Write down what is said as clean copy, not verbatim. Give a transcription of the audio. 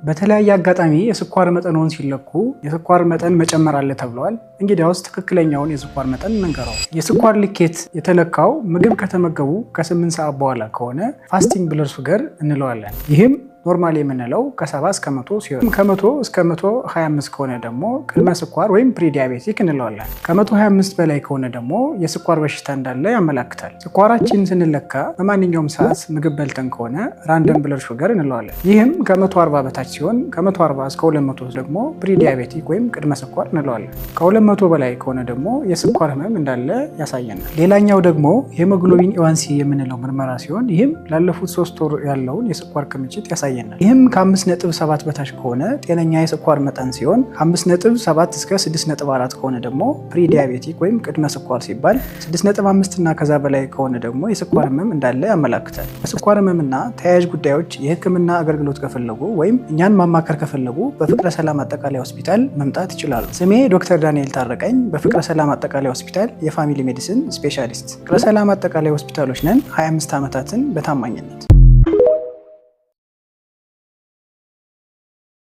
በተለያየ አጋጣሚ የስኳር መጠንዎን ሲለኩ የስኳር መጠን መጨመር አለ ተብለዋል። እንግዲያውስ ትክክለኛውን የስኳር መጠን እንንገረው። የስኳር ልኬት የተለካው ምግብ ከተመገቡ ከ8 ሰዓት በኋላ ከሆነ ፋስቲንግ ብለድ ሹገር እንለዋለን። ይህም ኖርማሊ የምንለው ከ70 እስከ 100 ሲሆን ከ100 እስከ 125 ከሆነ ደግሞ ቅድመ ስኳር ወይም ፕሪዲያቤቲክ እንለዋለን። ከ125 በላይ ከሆነ ደግሞ የስኳር በሽታ እንዳለ ያመላክታል። ስኳራችን ስንለካ በማንኛውም ሰዓት ምግብ በልተን ከሆነ ራንደም ብለድ ሹገር እንለዋለን። ይህም ከ140 በታች ሲሆን ከ140 እስከ 200 ደግሞ ፕሪዲያቤቲክ ወይም ቅድመ ስኳር እንለዋለን። ከ200 በላይ ከሆነ ደግሞ የስኳር ህመም እንዳለ ያሳየናል። ሌላኛው ደግሞ ሄሞግሎቢን ኤዋንሲ የምንለው ምርመራ ሲሆን ይህም ላለፉት 3 ወር ያለውን የስኳር ክምችት ያሳያል። ይህም ከ5.7 በታች ከሆነ ጤነኛ የስኳር መጠን ሲሆን 5.7 እስከ 6.4 ከሆነ ደግሞ ፕሪዲያቤቲክ ወይም ቅድመ ስኳር ሲባል 6.5 እና ከዛ በላይ ከሆነ ደግሞ የስኳር ህመም እንዳለ ያመላክታል። በስኳር ህመምና ተያያዥ ጉዳዮች የህክምና አገልግሎት ከፈለጉ ወይም እኛን ማማከር ከፈለጉ በፍቅረ ሰላም አጠቃላይ ሆስፒታል መምጣት ይችላሉ። ስሜ ዶክተር ዳንኤል ታረቀኝ፣ በፍቅረ ሰላም አጠቃላይ ሆስፒታል የፋሚሊ ሜዲሲን ስፔሻሊስት። ፍቅረ ሰላም አጠቃላይ ሆስፒታሎች ነን 25 ዓመታትን በታማኝነት